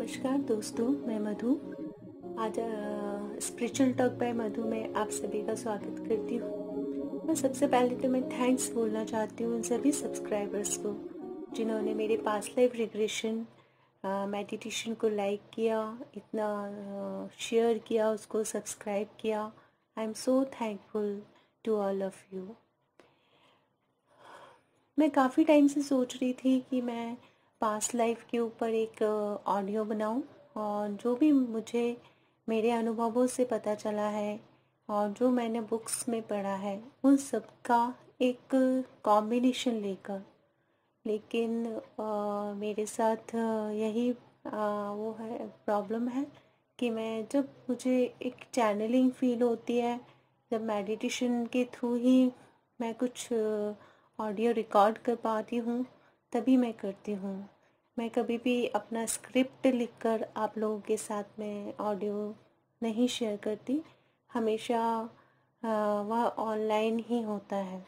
नमस्कार दोस्तों, मैं मधु। आज स्पिरिचुअल टॉक बाय मधु में आप सभी का स्वागत करती हूँ। मैं सबसे पहले तो मैं थैंक्स बोलना चाहती हूँ उन सभी सब्सक्राइबर्स को जिन्होंने मेरे पास्ट लाइफ रिग्रेशन मेडिटेशन को लाइक किया, इतना शेयर किया, उसको सब्सक्राइब किया। I am so thankful to all of you. मैं काफ़ी टाइम से सोच रही थी कि मैं पास्ट लाइफ के ऊपर एक ऑडियो बनाऊं, और जो भी मुझे मेरे अनुभवों से पता चला है और जो मैंने बुक्स में पढ़ा है उन सब का एक कॉम्बिनेशन लेकर। लेकिन मेरे साथ यही वो है, प्रॉब्लम है कि मैं जब मुझे एक चैनलिंग फील होती है, जब मेडिटेशन के थ्रू ही मैं कुछ ऑडियो रिकॉर्ड कर पाती हूँ, तभी मैं करती हूँ। मैं कभी भी अपना स्क्रिप्ट लिखकर आप लोगों के साथ में ऑडियो नहीं शेयर करती, हमेशा वह ऑनलाइन ही होता है।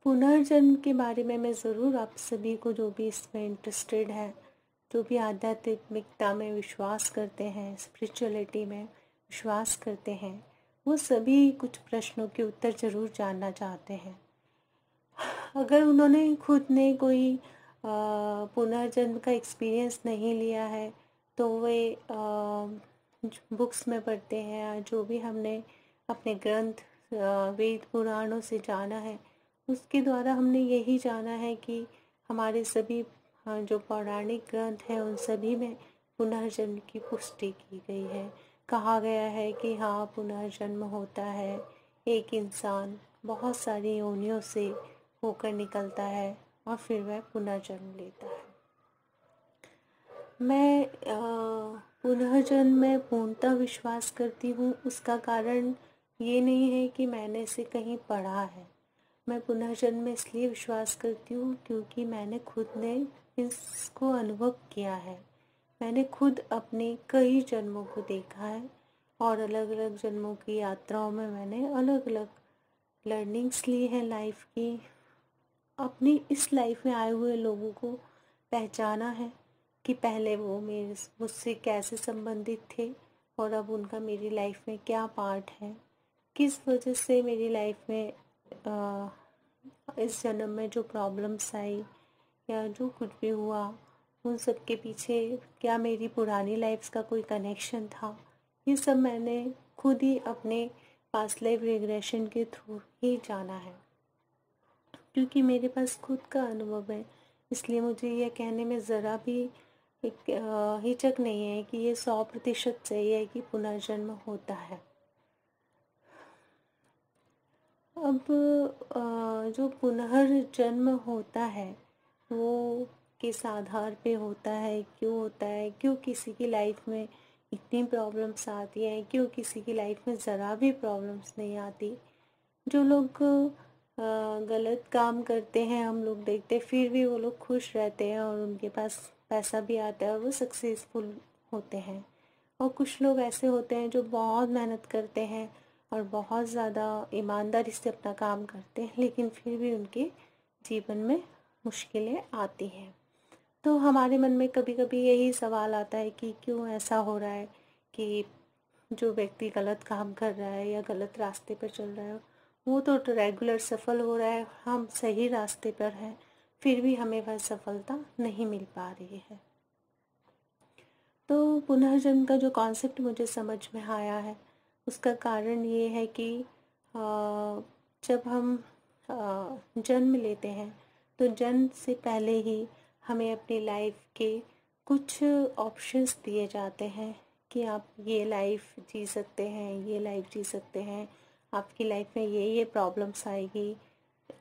पुनर्जन्म के बारे में मैं ज़रूर आप सभी को, जो भी इसमें इंटरेस्टेड है, जो भी आध्यात्मिकता में विश्वास करते हैं, स्पिरिचुअलिटी में विश्वास करते हैं, वो सभी कुछ प्रश्नों के उत्तर ज़रूर जानना चाहते हैं। अगर उन्होंने खुद ने कोई पुनर्जन्म का एक्सपीरियंस नहीं लिया है तो वे बुक्स में पढ़ते हैं, जो भी हमने अपने ग्रंथ वेद पुराणों से जाना है, उसके द्वारा हमने यही जाना है कि हमारे सभी जो पौराणिक ग्रंथ हैं उन सभी में पुनर्जन्म की पुष्टि की गई है। कहा गया है कि हाँ, पुनर्जन्म होता है, एक इंसान बहुत सारी योनियों से होकर निकलता है और फिर वह पुनर्जन्म लेता है। मैं पुनर्जन्म में पूर्णतः विश्वास करती हूँ। उसका कारण ये नहीं है कि मैंने इसे कहीं पढ़ा है। मैं पुनर्जन्म में इसलिए विश्वास करती हूँ क्योंकि मैंने खुद ने इसको अनुभव किया है। मैंने खुद अपने कई जन्मों को देखा है और अलग अलग जन्मों की यात्राओं में मैंने अलग अलग लर्निंग्स ली हैं लाइफ की। अपनी इस लाइफ में आए हुए लोगों को पहचाना है कि पहले वो मुझसे कैसे संबंधित थे और अब उनका मेरी लाइफ में क्या पार्ट है, किस वजह से मेरी लाइफ में इस जन्म में जो प्रॉब्लम्स आई या जो कुछ भी हुआ, उन सब के पीछे क्या मेरी पुरानी लाइफ्स का कोई कनेक्शन था। ये सब मैंने खुद ही अपने पास्ट लाइफ रिग्रेशन के थ्रू ही जाना है, क्योंकि मेरे पास खुद का अनुभव है। इसलिए मुझे यह कहने में ज़रा भी एक हिचक नहीं है कि ये 100% सही है कि पुनर्जन्म होता है। अब जो पुनर्जन्म होता है वो किस आधार पे होता है, क्यों होता है, क्यों किसी की लाइफ में इतनी प्रॉब्लम्स आती हैं, क्यों किसी की लाइफ में ज़रा भी प्रॉब्लम्स नहीं आती। जो लोग गलत काम करते हैं, हम लोग देखते फिर भी वो लोग खुश रहते हैं और उनके पास पैसा भी आता है और वो सक्सेसफुल होते हैं। और कुछ लोग ऐसे होते हैं जो बहुत मेहनत करते हैं और बहुत ज़्यादा ईमानदारी से अपना काम करते हैं, लेकिन फिर भी उनके जीवन में मुश्किलें आती हैं। तो हमारे मन में कभी कभी यही सवाल आता है कि क्यों ऐसा हो रहा है कि जो व्यक्ति गलत काम कर रहा है या गलत रास्ते पर चल रहा है, वो तो रेगुलर सफल हो रहा है, हम सही रास्ते पर हैं, फिर भी हमें वह सफलता नहीं मिल पा रही है। तो पुनर्जन्म का जो कॉन्सेप्ट मुझे समझ में आया है, उसका कारण ये है कि जब हम जन्म लेते हैं तो जन्म से पहले ही हमें अपनी लाइफ के कुछ ऑप्शंस दिए जाते हैं कि आप ये लाइफ जी सकते हैं, ये लाइफ जी सकते हैं, आपकी लाइफ में ये प्रॉब्लम्स आएगी।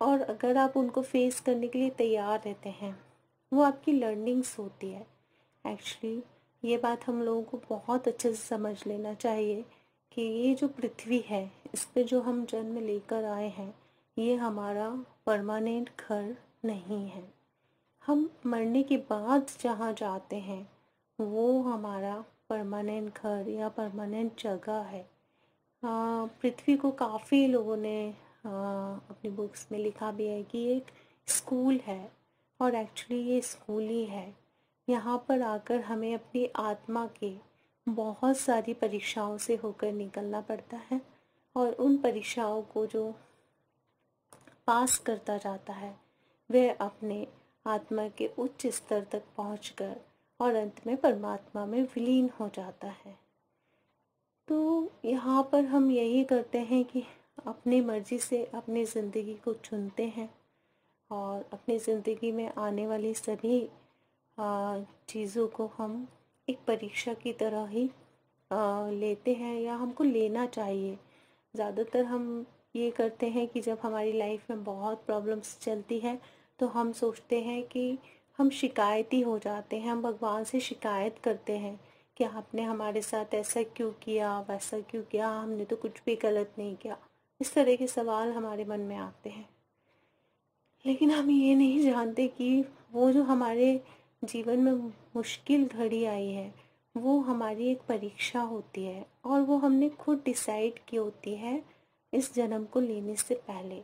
और अगर आप उनको फेस करने के लिए तैयार रहते हैं, वो आपकी लर्निंग्स होती है। एक्चुअली ये बात हम लोगों को बहुत अच्छे से समझ लेना चाहिए कि ये जो पृथ्वी है, इस पे जो हम जन्म लेकर आए हैं, ये हमारा परमानेंट घर नहीं है। हम मरने के बाद जहाँ जाते हैं वो हमारा परमानेंट घर या परमानेंट जगह है। पृथ्वी को काफ़ी लोगों ने अपनी बुक्स में लिखा भी है कि ये एक स्कूल है, और एक्चुअली ये स्कूल ही है। यहाँ पर आकर हमें अपनी आत्मा के बहुत सारी परीक्षाओं से होकर निकलना पड़ता है, और उन परीक्षाओं को जो पास करता जाता है वह अपने आत्मा के उच्च स्तर तक पहुंचकर और अंत में परमात्मा में विलीन हो जाता है। तो यहाँ पर हम यही करते हैं कि अपनी मर्जी से अपनी ज़िंदगी को चुनते हैं, और अपनी ज़िंदगी में आने वाली सभी चीज़ों को हम एक परीक्षा की तरह ही लेते हैं, या हमको लेना चाहिए। ज़्यादातर हम ये करते हैं कि जब हमारी लाइफ में बहुत प्रॉब्लम्स चलती है तो हम सोचते हैं कि हम शिकायती हो जाते हैं, हम भगवान से शिकायत करते हैं कि आपने हमारे साथ ऐसा क्यों किया, वैसा क्यों किया, हमने तो कुछ भी गलत नहीं किया। इस तरह के सवाल हमारे मन में आते हैं, लेकिन हम ये नहीं जानते कि वो जो हमारे जीवन में मुश्किल घड़ी आई है वो हमारी एक परीक्षा होती है, और वो हमने खुद डिसाइड की होती है इस जन्म को लेने से पहले।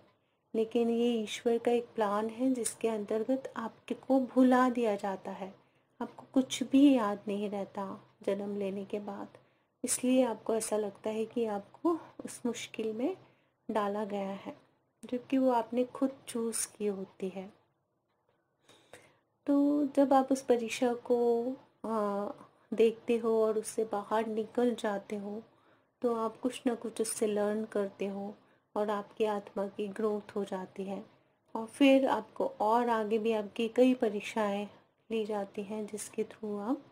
लेकिन ये ईश्वर का एक प्लान है जिसके अंतर्गत आपको भुला दिया जाता है, आपको कुछ भी याद नहीं रहता जन्म लेने के बाद। इसलिए आपको ऐसा लगता है कि आपको उस मुश्किल में डाला गया है, जबकि वो आपने खुद चूज़ की होती है। तो जब आप उस परीक्षा को देखते हो और उससे बाहर निकल जाते हो तो आप कुछ ना कुछ उससे लर्न करते हो, और आपकी आत्मा की ग्रोथ हो जाती है, और फिर आपको और आगे भी आपकी कई परीक्षाएं ली जाती हैं जिसके थ्रू आप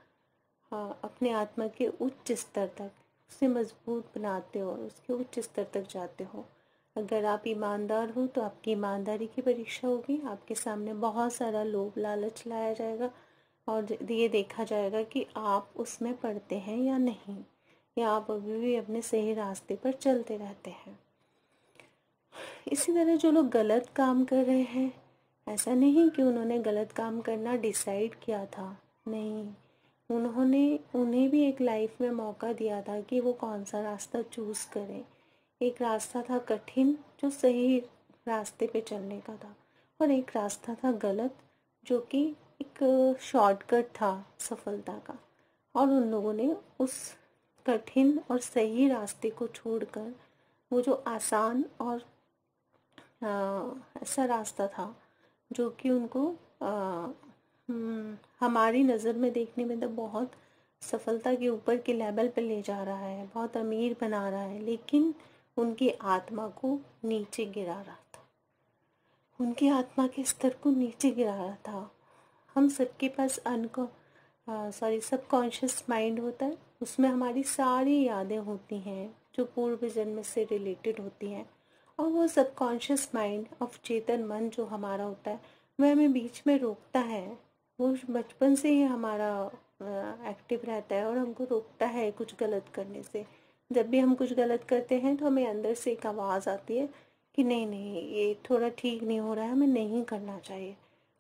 अपने आत्मा के उच्च स्तर तक उसे मजबूत बनाते हो और उसके उच्च स्तर तक जाते हो। अगर आप ईमानदार हो तो आपकी ईमानदारी की परीक्षा होगी, आपके सामने बहुत सारा लोभ लालच लाया जाएगा और ये देखा जाएगा कि आप उसमें पड़ते हैं या नहीं, या आप अभी भी अपने सही रास्ते पर चलते रहते हैं। इसी तरह जो लोग गलत काम कर रहे हैं, ऐसा नहीं कि उन्होंने गलत काम करना डिसाइड किया था, नहीं, उन्हें भी एक लाइफ में मौका दिया था कि वो कौन सा रास्ता चूज़ करें। एक रास्ता था कठिन जो सही रास्ते पे चलने का था, और एक रास्ता था गलत जो कि एक शॉर्टकट था सफलता का, और उन लोगों ने उस कठिन और सही रास्ते को छोड़कर वो जो आसान और ऐसा रास्ता था जो कि उनको हमारी नज़र में देखने में तो बहुत सफलता के ऊपर के लेवल पे ले जा रहा है, बहुत अमीर बना रहा है, लेकिन उनकी आत्मा को नीचे गिरा रहा था, उनकी आत्मा के स्तर को नीचे गिरा रहा था। हम सबके पास सबकॉन्शियस माइंड होता है, उसमें हमारी सारी यादें होती हैं जो पूर्व जन्म से रिलेटेड होती हैं, और वो सबकॉन्शियस माइंड चेतन मन जो हमारा होता है वह हमें बीच में रोकता है। वो बचपन से ही हमारा एक्टिव रहता है और हमको रोकता है कुछ गलत करने से। जब भी हम कुछ गलत करते हैं तो हमें अंदर से एक आवाज़ आती है कि नहीं नहीं, ये थोड़ा ठीक नहीं हो रहा है, हमें नहीं करना चाहिए,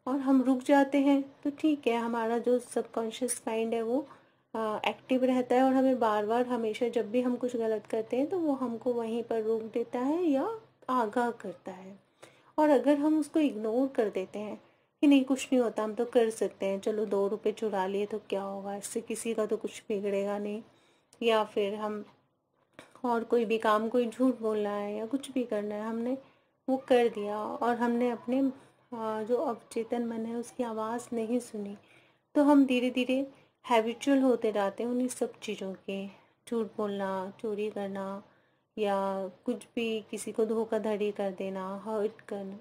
और हम रुक जाते हैं। तो ठीक है, हमारा जो सबकॉन्शियस माइंड है वो एक्टिव रहता है, और हमें बार बार हमेशा जब भी हम कुछ गलत करते हैं तो वो हमको वहीं पर रोक देता है या आगाह करता है। और अगर हम उसको इग्नोर कर देते हैं कि नहीं कुछ नहीं होता, हम तो कर सकते हैं, चलो 2 रुपए चुरा लिए तो क्या होगा, इससे किसी का तो कुछ बिगड़ेगा नहीं, या फिर हम और कोई भी काम, कोई झूठ बोलना है या कुछ भी करना है, हमने वो कर दिया और हमने अपने जो अवचेतन मन है उसकी आवाज़ नहीं सुनी, तो हम धीरे धीरे हैबिचुअल होते जाते हैं उन्हीं सब चीज़ों के, झूठ बोलना, चोरी करना, या कुछ भी किसी को धोखाधड़ी कर देना, हर्ट करना,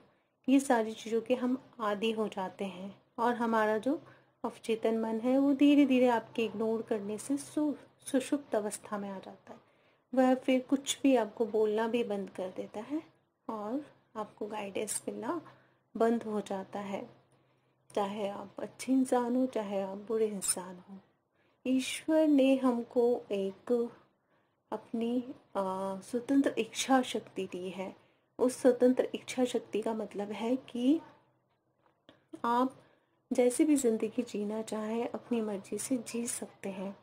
ये सारी चीज़ों के हम आदी हो जाते हैं, और हमारा जो अवचेतन मन है वो धीरे धीरे आपके इग्नोर करने से सुषुप्त अवस्था में आ जाता है। वह फिर कुछ भी आपको बोलना भी बंद कर देता है और आपको गाइडेंस मिलना बंद हो जाता है, चाहे आप अच्छे इंसान हो चाहे आप बुरे इंसान हो। ईश्वर ने हमको एक अपनी स्वतंत्र इच्छा शक्ति दी है। उस स्वतंत्र इच्छा शक्ति का मतलब है कि आप जैसी भी ज़िंदगी जीना चाहें अपनी मर्जी से जी सकते हैं,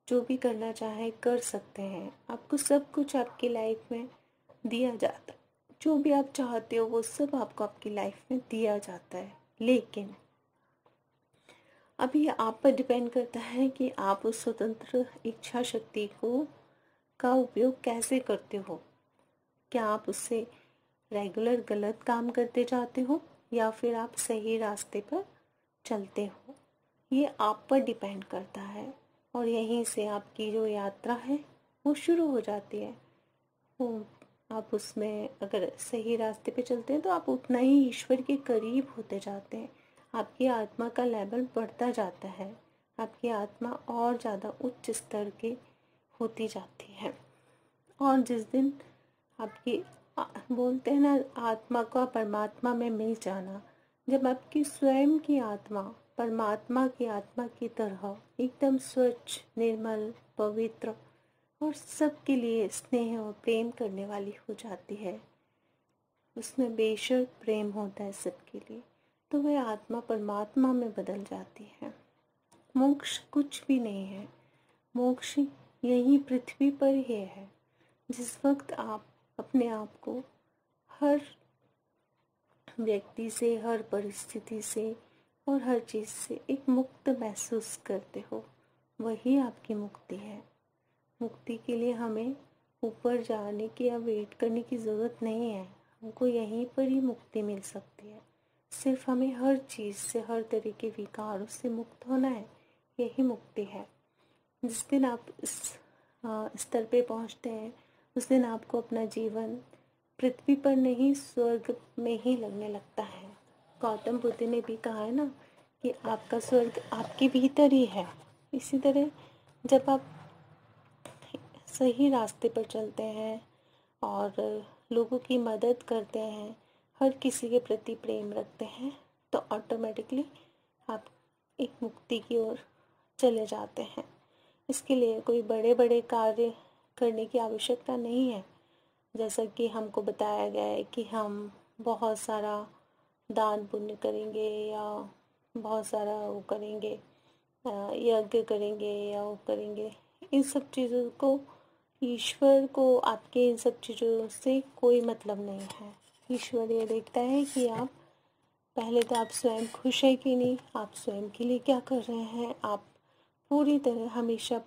जो भी करना चाहें कर सकते हैं। आपको सब कुछ आपकी लाइफ में दिया जाता है, जो भी आप चाहते हो वो सब आपको आपकी लाइफ में दिया जाता है, लेकिन अब ये आप पर डिपेंड करता है कि आप उस स्वतंत्र इच्छा शक्ति को का उपयोग कैसे करते हो। क्या आप उससे रेगुलर गलत काम करते जाते हो या फिर आप सही रास्ते पर चलते हो, ये आप पर डिपेंड करता है। और यहीं से आपकी जो यात्रा है वो शुरू हो जाती है। वो आप उसमें अगर सही रास्ते पे चलते हैं तो आप उतना ही ईश्वर के करीब होते जाते हैं। आपकी आत्मा का लेवल बढ़ता जाता है, आपकी आत्मा और ज़्यादा उच्च स्तर की होती जाती है। और जिस दिन आपकी बोलते हैं ना, आत्मा का परमात्मा में मिल जाना, जब आपकी स्वयं की आत्मा परमात्मा की आत्मा की तरह एकदम स्वच्छ, निर्मल, पवित्र और सबके लिए स्नेह और प्रेम करने वाली हो जाती है, उसमें बेशर्त प्रेम होता है सबके लिए, तो वह आत्मा परमात्मा में बदल जाती है। मोक्ष कुछ भी नहीं है, मोक्ष यही पृथ्वी पर ही है। जिस वक्त आप अपने आप को हर व्यक्ति से, हर परिस्थिति से और हर चीज़ से एक मुक्त महसूस करते हो, वही आपकी मुक्ति है। मुक्ति के लिए हमें ऊपर जाने की या वेट करने की ज़रूरत नहीं है, हमको यहीं पर ही मुक्ति मिल सकती है। सिर्फ हमें हर चीज़ से, हर तरह के विकारों से मुक्त होना है, यही मुक्ति है। जिस दिन आप इस स्तर पे पहुंचते हैं, उस दिन आपको अपना जीवन पृथ्वी पर नहीं स्वर्ग में ही लगने लगता है। गौतम बुद्ध ने भी कहा है ना कि आपका स्वर्ग आपके भीतर ही है। इसी तरह जब आप सही रास्ते पर चलते हैं और लोगों की मदद करते हैं, हर किसी के प्रति प्रेम रखते हैं, तो ऑटोमेटिकली आप एक मुक्ति की ओर चले जाते हैं। इसके लिए कोई बड़े बड़े कार्य करने की आवश्यकता नहीं है। जैसा कि हमको बताया गया है कि हम बहुत सारा दान पुण्य करेंगे या बहुत सारा वो करेंगे, यज्ञ करेंगे या वो करेंगे, इन सब चीज़ों को, ईश्वर को आपके इन सब चीज़ों से कोई मतलब नहीं है। ईश्वर ये देखता है कि आप पहले तो आप स्वयं खुश है कि नहीं, आप स्वयं के लिए क्या कर रहे हैं, आप पूरी तरह हमेशा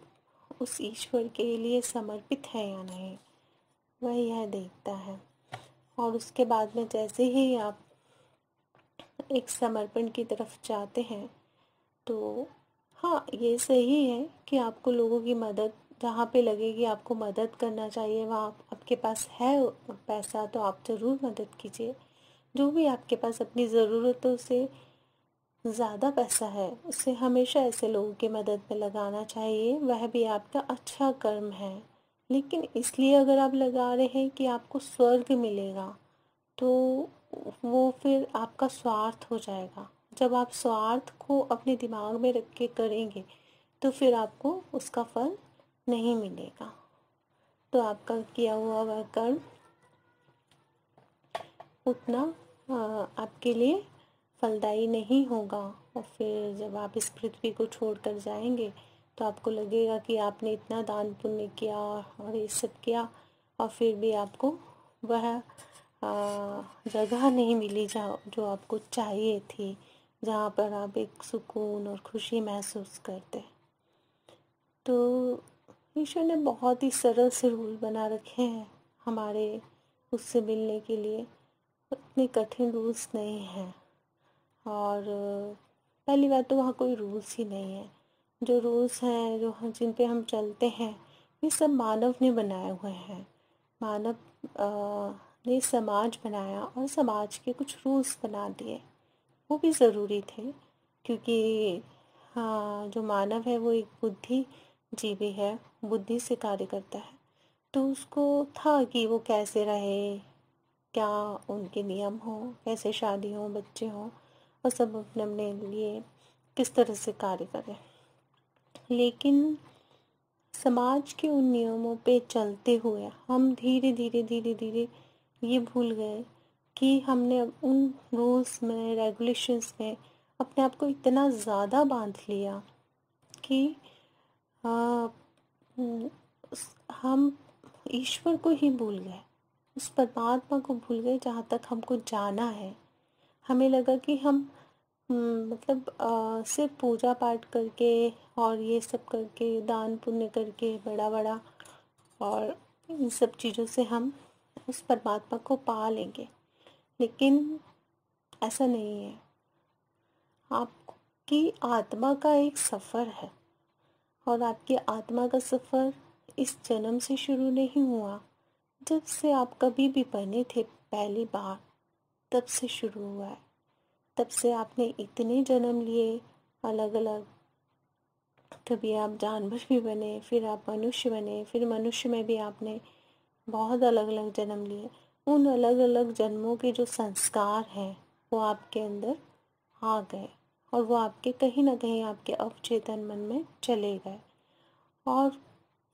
उस ईश्वर के लिए समर्पित है या नहीं, वह यह देखता है। और उसके बाद में जैसे ही आप एक समर्पण की तरफ जाते हैं, तो हाँ, ये सही है कि आपको लोगों की मदद, जहाँ पे लगे कि आपको मदद करना चाहिए, वहाँ आपके पास है पैसा तो आप ज़रूर मदद कीजिए। जो भी आपके पास अपनी ज़रूरतों से ज़्यादा पैसा है, उसे हमेशा ऐसे लोगों की मदद में लगाना चाहिए, वह भी आपका अच्छा कर्म है। लेकिन इसलिए अगर आप लगा रहे हैं कि आपको स्वर्ग मिलेगा, तो वो फिर आपका स्वार्थ हो जाएगा। जब आप स्वार्थ को अपने दिमाग में रख के करेंगे, तो फिर आपको उसका फल नहीं मिलेगा। तो आपका किया हुआ वह कर्म उतना आपके लिए फलदायी नहीं होगा। और फिर जब आप इस पृथ्वी को छोड़कर जाएंगे, तो आपको लगेगा कि आपने इतना दान पुण्य किया और ये सब किया, और फिर भी आपको वह जगह नहीं मिली जहाँ जो आपको चाहिए थी, जहाँ पर आप एक सुकून और खुशी महसूस करते। तो ईश्वर ने बहुत ही सरल से रूल बना रखे हैं हमारे उससे मिलने के लिए, इतने कठिन रूल्स नहीं हैं। और पहली बात तो वहाँ कोई रूल्स ही नहीं है। जो रूल्स हैं, जो हम जिन पे हम चलते हैं, ये सब मानव ने बनाए हुए हैं। मानव ने समाज बनाया और समाज के कुछ रूल्स बना दिए, वो भी ज़रूरी थे, क्योंकि हाँ, जो मानव है वो एक बुद्धि जीवी है, बुद्धि से कार्य करता है। तो उसको था कि वो कैसे रहे, क्या उनके नियम हो, कैसे शादी हो, बच्चे हों, और सब अपने अपने लिए किस तरह से कार्य करें। लेकिन समाज के उन नियमों पे चलते हुए हम धीरे धीरे धीरे धीरे ये भूल गए कि हमने उन रूल्स में, रेगुलेशंस में अपने आप को इतना ज़्यादा बांध लिया कि आ, हम ईश्वर को ही भूल गए, उस परमात्मा को भूल गए जहाँ तक हमको जाना है। हमें लगा कि हम मतलब सिर्फ पूजा पाठ करके और ये सब करके, दान पुण्य करके, बड़ा बड़ा, और इन सब चीज़ों से हम उस परमात्मा को पा लेंगे, लेकिन ऐसा नहीं है। आपकी आत्मा का एक सफ़र है, और आपकी आत्मा का सफ़र इस जन्म से शुरू नहीं हुआ। जब से आप कभी भी बने थे पहली बार, तब से शुरू हुआ है। तब से आपने इतने जन्म लिए अलग अलग। कभी आप जानवर भी बने, फिर आप मनुष्य बने, फिर मनुष्य में भी आपने बहुत अलग अलग जन्म लिए। उन अलग अलग जन्मों के जो संस्कार हैं वो आपके अंदर आ गए, और वो आपके कहीं ना कहीं आपके अवचेतन मन में चले गए। और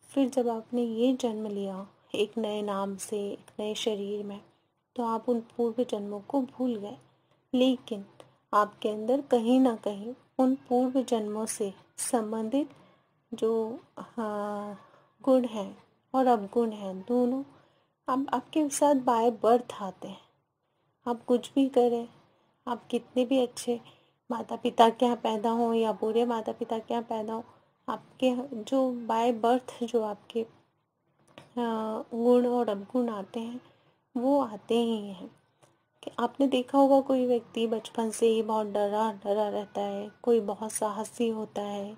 फिर जब आपने ये जन्म लिया एक नए नाम से, एक नए शरीर में, तो आप उन पूर्व जन्मों को भूल गए। लेकिन आपके अंदर कहीं ना कहीं उन पूर्व जन्मों से संबंधित जो गुण हैं और अवगुण हैं, दोनों अब आपके साथ बाय बर्थ आते हैं। आप कुछ भी करें, आप कितने भी अच्छे माता पिता के यहाँ पैदा हों या बुरे माता पिता के यहाँ पैदा हो, आपके जो बाय बर्थ जो आपके गुण और अवगुण आते हैं वो आते ही हैं। कि आपने देखा होगा कोई व्यक्ति बचपन से ही बहुत डरा डरा रहता है, कोई बहुत साहसी होता है,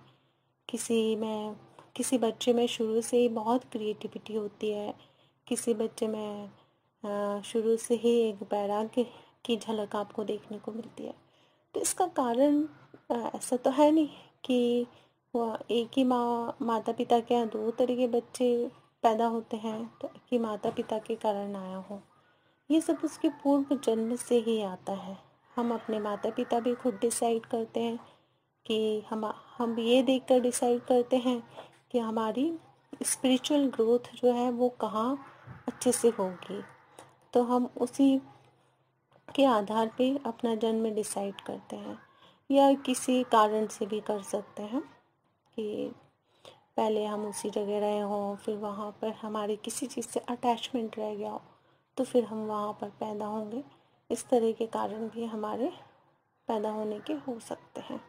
किसी बच्चे में शुरू से ही बहुत क्रिएटिविटी होती है, किसी बच्चे में शुरू से ही एक वैराग्य की झलक आपको देखने को मिलती है। तो इसका कारण ऐसा तो है नहीं कि वो एक ही माता पिता के यहाँ दो तरह के बच्चे पैदा होते हैं तो एक ही माता पिता के कारण आया हो। ये सब उसके पूर्व जन्म से ही आता है। हम अपने माता पिता भी खुद डिसाइड करते हैं कि हम ये देखकर डिसाइड करते हैं कि हमारी स्पिरिचुअल ग्रोथ जो है वो कहाँ अच्छे से होगी, तो हम उसी के आधार पे अपना जन्म डिसाइड करते हैं। या किसी कारण से भी कर सकते हैं कि पहले हम उसी जगह रहे हों, फिर वहाँ पर हमारे किसी चीज़ से अटैचमेंट रह गया हो तो फिर हम वहाँ पर पैदा होंगे। इस तरह के कारण भी हमारे पैदा होने के हो सकते हैं।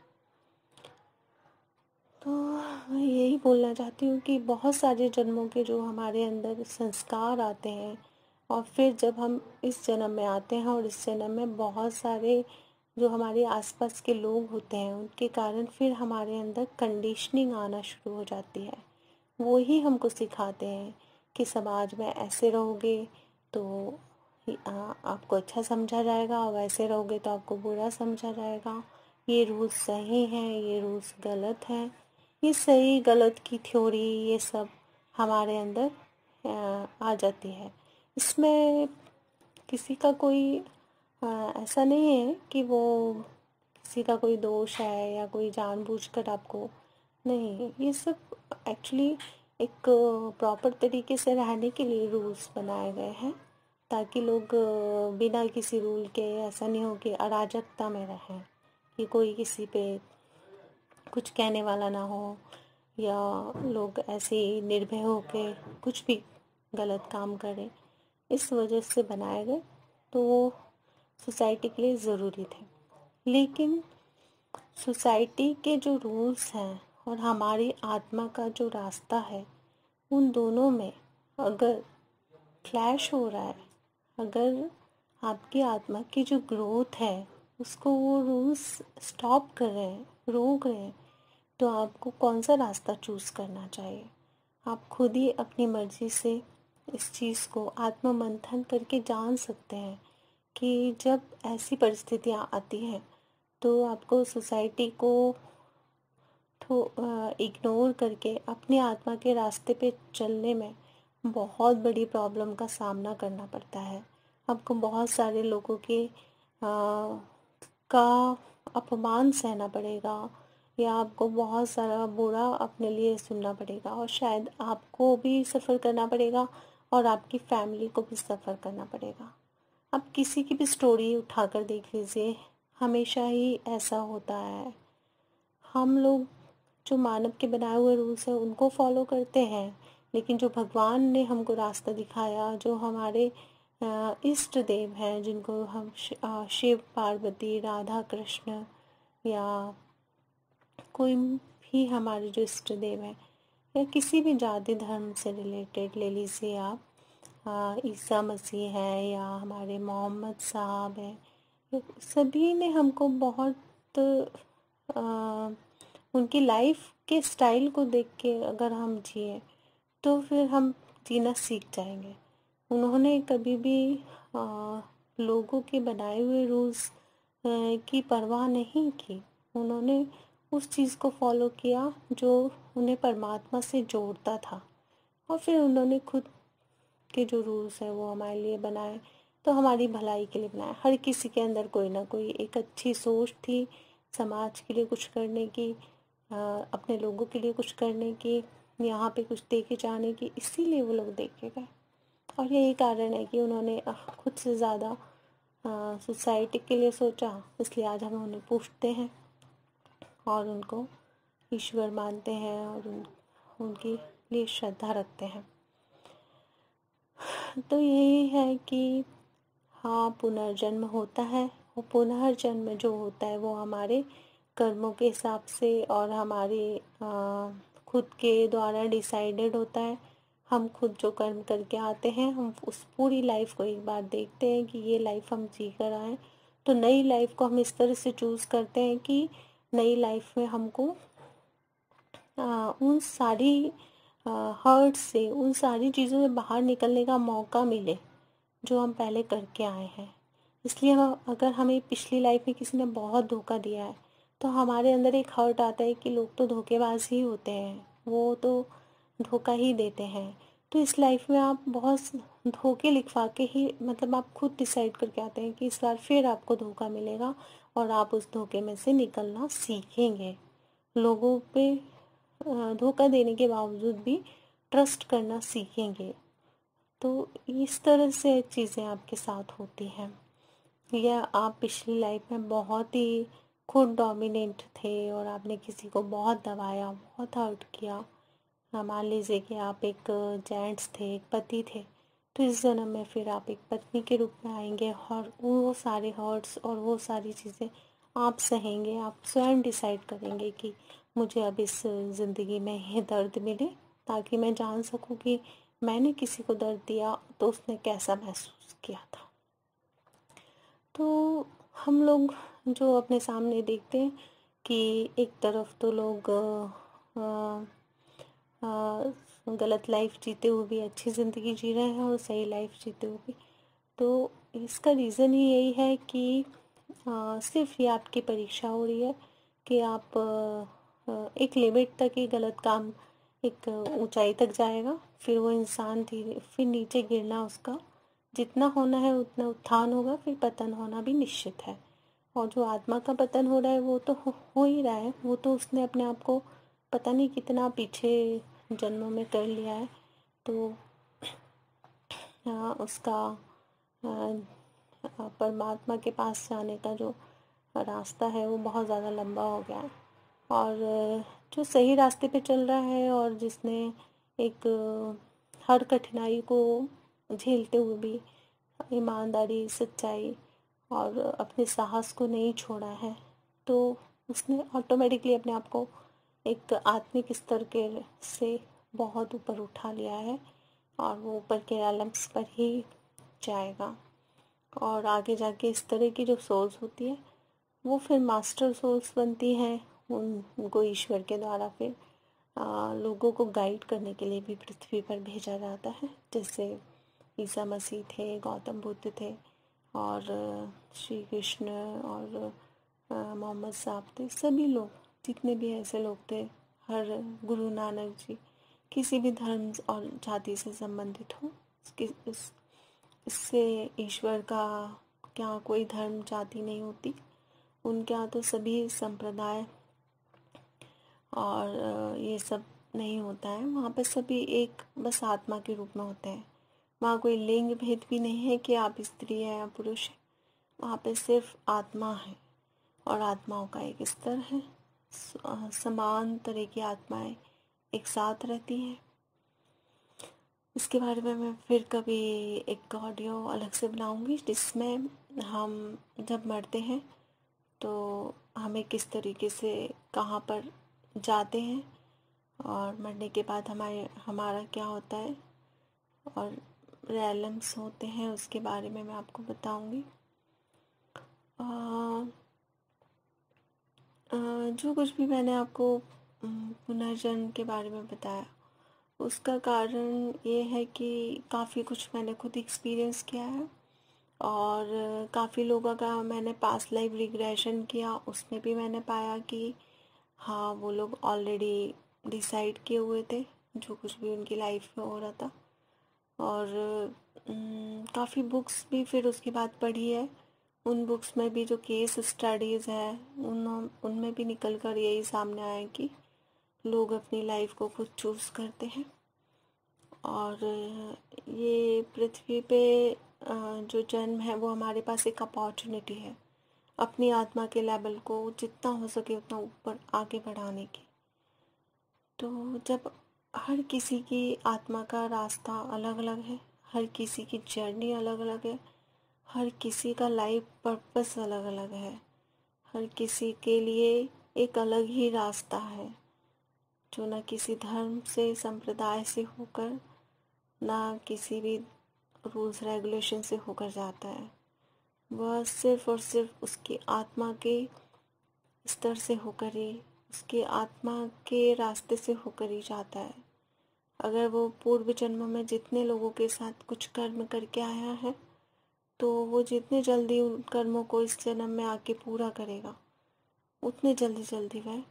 तो मैं यही बोलना चाहती हूँ कि बहुत सारे जन्मों के जो हमारे अंदर संस्कार आते हैं, और फिर जब हम इस जन्म में आते हैं और इस जन्म में बहुत सारे जो हमारे आसपास के लोग होते हैं उनके कारण फिर हमारे अंदर कंडीशनिंग आना शुरू हो जाती है। वो ही हमको सिखाते हैं कि समाज में ऐसे रहोगे तो आपको अच्छा समझा जाएगा, और वैसे रहोगे तो आपको बुरा समझा जाएगा। ये रूल्स सही हैं, ये रूल्स गलत हैं। ये सही गलत की थ्योरी ये सब हमारे अंदर आ जाती है। इसमें किसी का कोई ऐसा नहीं है कि वो किसी का कोई दोष है या कोई जानबूझकर आपको, नहीं, ये सब एक्चुअली एक प्रॉपर तरीके से रहने के लिए रूल्स बनाए गए हैं, ताकि लोग बिना किसी रूल के, ऐसा नहीं हो कि अराजकता में रहें, कि कोई किसी पे कुछ कहने वाला ना हो, या लोग ऐसे ही निर्भय होके कुछ भी गलत काम करें। इस वजह से बनाए गए, तो वो सोसाइटी के लिए ज़रूरी थे। लेकिन सोसाइटी के जो रूल्स हैं और हमारी आत्मा का जो रास्ता है, उन दोनों में अगर क्लैश हो रहा है, अगर आपकी आत्मा की जो ग्रोथ है उसको वो रूल्स स्टॉप कर रहे हैं, रोक रहे हैं, तो आपको कौन सा रास्ता चूज़ करना चाहिए। आप खुद ही अपनी मर्ज़ी से इस चीज़ को आत्म मंथन करके जान सकते हैं कि जब ऐसी परिस्थितियाँ आती हैं तो आपको सोसाइटी को इग्नोर करके अपने आत्मा के रास्ते पे चलने में बहुत बड़ी प्रॉब्लम का सामना करना पड़ता है। आपको बहुत सारे लोगों के का अपमान सहना पड़ेगा, या आपको बहुत सारा बुरा अपने लिए सुनना पड़ेगा, और शायद आपको भी सफ़र करना पड़ेगा और आपकी फैमिली को भी सफ़र करना पड़ेगा। आप किसी की भी स्टोरी उठाकर देख लीजिए, हमेशा ही ऐसा होता है। हम लोग जो मानव के बनाए हुए रूल्स हैं उनको फॉलो करते हैं, लेकिन जो भगवान ने हमको रास्ता दिखाया, जो हमारे इष्ट देव हैं, जिनको हम शिव, पार्वती, राधा, कृष्ण, या कोई भी हमारे जो इष्ट देव है, या किसी भी जाति धर्म से रिलेटेड ले लीजिए आप, ईसा मसीह है या हमारे मोहम्मद साहब हैं, सभी ने हमको बहुत उनकी लाइफ के स्टाइल को देख के अगर हम जिए तो फिर हम जीना सीख जाएंगे। उन्होंने कभी भी लोगों के बनाए हुए रूल्स की परवाह नहीं की। उन्होंने उस चीज़ को फॉलो किया जो उन्हें परमात्मा से जोड़ता था, और फिर उन्होंने खुद के जो रूल्स हैं वो हमारे लिए बनाए, तो हमारी भलाई के लिए बनाए। हर किसी के अंदर कोई ना कोई एक अच्छी सोच थी समाज के लिए कुछ करने की, अपने लोगों के लिए कुछ करने की, यहाँ पे कुछ दे के जाने की, इसीलिए वो लोग दे के गए। और यही कारण है कि उन्होंने खुद से ज़्यादा सोसाइटी के लिए सोचा, इसलिए आज हम उन्हें पूछते हैं और उनको ईश्वर मानते हैं और उनके लिए श्रद्धा रखते हैं। तो यही है कि हाँ, पुनर्जन्म होता है। वो पुनर्जन्म जो होता है वो हमारे कर्मों के हिसाब से और हमारे खुद के द्वारा डिसाइडेड होता है। हम खुद जो कर्म करके आते हैं, हम उस पूरी लाइफ को एक बार देखते हैं कि ये लाइफ हम जी कर आए, तो नई लाइफ को हम इस तरह से चूज़ करते हैं कि नई लाइफ में हमको उन सारी हर्ट से, उन सारी चीज़ों से बाहर निकलने का मौका मिले जो हम पहले करके आए हैं। इसलिए अगर हमें पिछली लाइफ में किसी ने बहुत धोखा दिया है तो हमारे अंदर एक हर्ट आता है कि लोग तो धोखेबाज ही होते हैं, वो तो धोखा ही देते हैं। तो इस लाइफ में आप बहुत धोखे लिखवा के ही, मतलब आप खुद डिसाइड करके आते हैं कि इस बार फिर आपको धोखा मिलेगा और आप उस धोखे में से निकलना सीखेंगे। लोगों पे धोखा देने के बावजूद भी ट्रस्ट करना सीखेंगे। तो इस तरह से चीज़ें आपके साथ होती हैं। या आप पिछली लाइफ में बहुत ही खुद डोमिनेंट थे और आपने किसी को बहुत दबाया, बहुत हर्ट किया। मान लीजिए कि आप एक जेंट्स थे, एक पति थे, तो इस जन्म में फिर आप एक पत्नी के रूप में आएंगे और वो सारे हर्ट्स और वो सारी चीज़ें आप सहेंगे। आप स्वयं डिसाइड करेंगे कि मुझे अब इस ज़िंदगी में ये दर्द मिले, ताकि मैं जान सकूं कि मैंने किसी को दर्द दिया तो उसने कैसा महसूस किया था। तो हम लोग जो अपने सामने देखते हैं कि एक तरफ तो लोग गलत लाइफ जीते हुए भी अच्छी ज़िंदगी जी रहे हैं और सही लाइफ जीते हुए भी, तो इसका रीज़न ही यही है कि सिर्फ ये आपकी परीक्षा हो रही है कि आप एक लिमिट तक ही गलत काम एक ऊंचाई तक जाएगा, फिर वो इंसान धीरे फिर नीचे गिरना, उसका जितना होना है उतना उत्थान होगा, फिर पतन होना भी निश्चित है। और जो आत्मा का पतन हो रहा है वो तो हो ही रहा है, वो तो उसने अपने आप को पता नहीं कितना पीछे जन्मों में कर लिया है। तो उसका परमात्मा के पास जाने का जो रास्ता है वो बहुत ज़्यादा लंबा हो गया है। और जो सही रास्ते पे चल रहा है और जिसने एक हर कठिनाई को झेलते हुए भी ईमानदारी, सच्चाई और अपने साहस को नहीं छोड़ा है, तो उसने ऑटोमेटिकली अपने आप को एक आत्मिक स्तर के से बहुत ऊपर उठा लिया है और वो ऊपर के आलम्स पर ही जाएगा। और आगे जाके इस तरह की जो सोल्स होती है वो फिर मास्टर सोल्स बनती हैं। उनको ईश्वर के द्वारा फिर लोगों को गाइड करने के लिए भी पृथ्वी पर भेजा जाता है। जैसे ईसा मसीह थे, गौतम बुद्ध थे और श्री कृष्ण और मोहम्मद साहब थे, सभी लोग जितने भी ऐसे लोग थे, हर गुरु नानक जी, किसी भी धर्म और जाति से संबंधित हो, इससे ईश्वर का क्या कोई धर्म जाति नहीं होती। उनके यहाँ तो सभी संप्रदाय और ये सब नहीं होता है। वहाँ पे सभी एक बस आत्मा के रूप में होते हैं। वहाँ कोई लिंग भेद भी नहीं है कि आप स्त्री हैं या पुरुष हैं। वहाँ पे सिर्फ आत्मा है और आत्माओं का एक स्तर है। समान तरह की आत्माएं एक साथ रहती हैं। इसके बारे में मैं फिर कभी एक ऑडियो अलग से बनाऊंगी, जिसमें हम जब मरते हैं तो हमें किस तरीके से कहाँ पर जाते हैं और मरने के बाद हमारा क्या होता है और रेलम्स होते हैं, उसके बारे में मैं आपको बताऊंगी। जो कुछ भी मैंने आपको पुनर्जन्म के बारे में बताया, उसका कारण ये है कि काफ़ी कुछ मैंने खुद एक्सपीरियंस किया है और काफ़ी लोगों का मैंने पास्ट लाइफ रिग्रेशन किया, उसमें भी मैंने पाया कि हाँ, वो लोग ऑलरेडी डिसाइड किए हुए थे जो कुछ भी उनकी लाइफ में हो रहा था। और काफ़ी बुक्स भी फिर उसके बाद पढ़ी है। उन बुक्स में भी जो केस स्टडीज़ है उनमें भी निकल कर यही सामने आया कि लोग अपनी लाइफ को खुद चूज़ करते हैं और ये पृथ्वी पे जो जन्म है वो हमारे पास एक अपॉर्चुनिटी है अपनी आत्मा के लेवल को जितना हो सके उतना ऊपर आगे बढ़ाने की। तो जब हर किसी की आत्मा का रास्ता अलग अलग है, हर किसी की जर्नी अलग अलग है, हर किसी का लाइफ पर्पस अलग अलग है, हर किसी के लिए एक अलग ही रास्ता है जो ना किसी धर्म से संप्रदाय से होकर ना किसी भी रूल्स रेगुलेशन से होकर जाता है। वह सिर्फ और सिर्फ उसकी आत्मा के स्तर से होकर ही, उसके आत्मा के रास्ते से होकर ही जाता है। अगर वो पूर्व जन्म में जितने लोगों के साथ कुछ कर्म करके आया है तो वो जितने जल्दी उन कर्मों को इस जन्म में आके पूरा करेगा उतने जल्दी जल्दी वह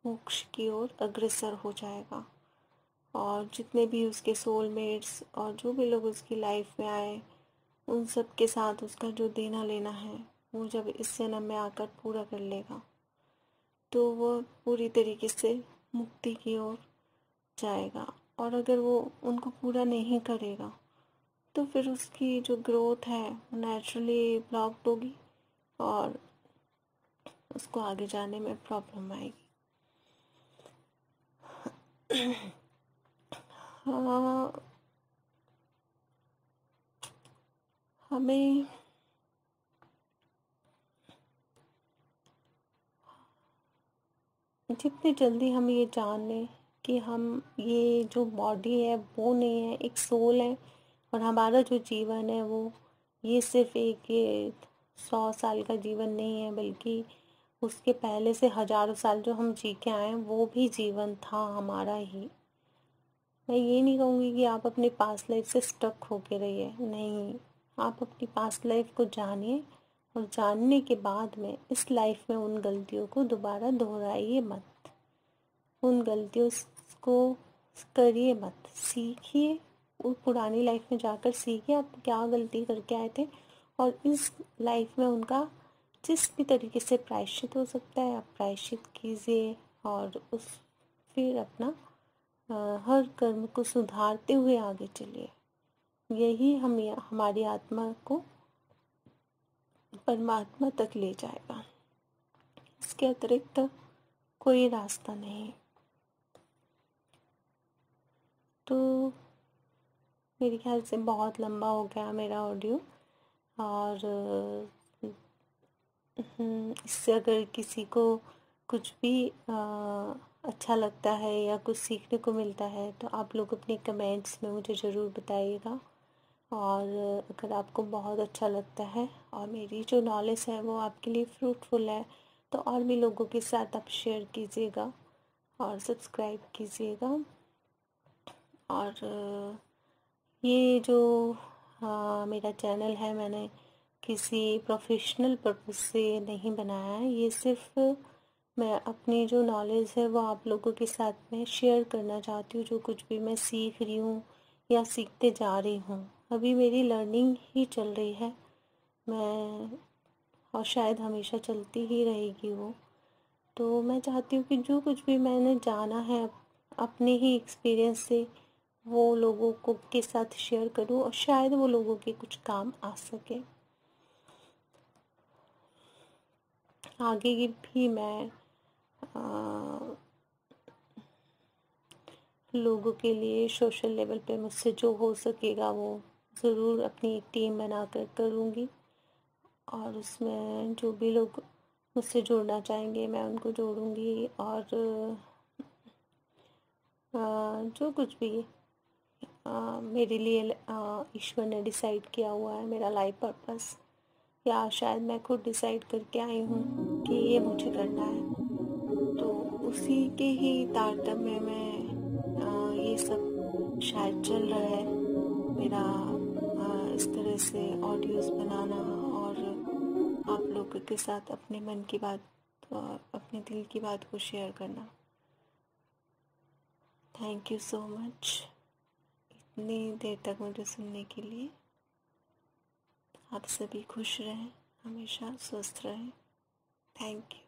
मोक्ष की ओर अग्रसर हो जाएगा। और जितने भी उसके सोलमेट्स और जो भी लोग उसकी लाइफ में आए उन सब के साथ उसका जो देना लेना है वो जब इस जन्म में आकर पूरा कर लेगा तो वो पूरी तरीके से मुक्ति की ओर जाएगा। और अगर वो उनको पूरा नहीं करेगा तो फिर उसकी जो ग्रोथ है वो नेचुरली ब्लॉक्ड होगी और उसको आगे जाने में प्रॉब्लम आएगी। हाँ, हमें जितनी जल्दी हम ये जान लें कि हम ये जो बॉडी है वो नहीं है, एक सोल है और हमारा जो जीवन है वो ये सिर्फ एक ये 100 साल का जीवन नहीं है बल्कि उसके पहले से हजारों साल जो हम जी के आए हैं वो भी जीवन था हमारा ही। मैं ये नहीं कहूँगी कि आप अपनी पास्ट लाइफ से स्टक होके रहिए, नहीं, आप अपनी पास्ट लाइफ को जानिए और जानने के बाद में इस लाइफ में उन गलतियों को दोबारा दोहराइए मत, उन गलतियों को करिए मत, सीखिए। उस पुरानी लाइफ में जाकर सीखिए आप क्या गलती करके आए थे और इस लाइफ में उनका जिस भी तरीके से प्रायश्चित हो सकता है आप प्रायश्चित कीजिए और उस फिर अपना हर कर्म को सुधारते हुए आगे चलिए। यही हमारी आत्मा को परमात्मा तक ले जाएगा, इसके अतिरिक्त कोई रास्ता नहीं। तो मेरे ख्याल से बहुत लंबा हो गया मेरा ऑडियो और इससे अगर किसी को कुछ भी अच्छा लगता है या कुछ सीखने को मिलता है तो आप लोग अपने कमेंट्स में मुझे ज़रूर बताइएगा। और अगर आपको बहुत अच्छा लगता है और मेरी जो नॉलेज है वो आपके लिए फ्रूटफुल है तो और भी लोगों के साथ आप शेयर कीजिएगा और सब्सक्राइब कीजिएगा। और ये जो मेरा चैनल है मैंने किसी प्रोफेशनल पर्पस से नहीं बनाया है, ये सिर्फ मैं अपनी जो नॉलेज है वो आप लोगों के साथ में शेयर करना चाहती हूँ। जो कुछ भी मैं सीख रही हूँ या सीखते जा रही हूँ, अभी मेरी लर्निंग ही चल रही है, मैं और शायद हमेशा चलती ही रहेगी वो। तो मैं चाहती हूँ कि जो कुछ भी मैंने जाना है अपने ही एक्सपीरियंस से वो लोगों को के साथ शेयर करूँ और शायद वो लोगों के कुछ काम आ सके। आगे की भी मैं लोगों के लिए सोशल लेवल पे मुझसे जो हो सकेगा वो ज़रूर अपनी एक टीम बनाकर करूँगी और उसमें जो भी लोग मुझसे जुड़ना चाहेंगे मैं उनको जोड़ूंगी। और जो कुछ भी मेरे लिए ईश्वर ने डिसाइड किया हुआ है, मेरा लाइफ पर्पस, या शायद मैं खुद डिसाइड करके आई हूँ कि ये मुझे करना है, तो उसी के ही तारतम्य में ये सब शायद चल रहा है मेरा, इस तरह से ऑडियोज़ बनाना और आप लोगों के साथ अपने मन की बात, अपने दिल की बात को शेयर करना। थैंक यू सो मच इतनी देर तक मुझे सुनने के लिए। आप सभी खुश रहें, हमेशा स्वस्थ रहें। Thank you.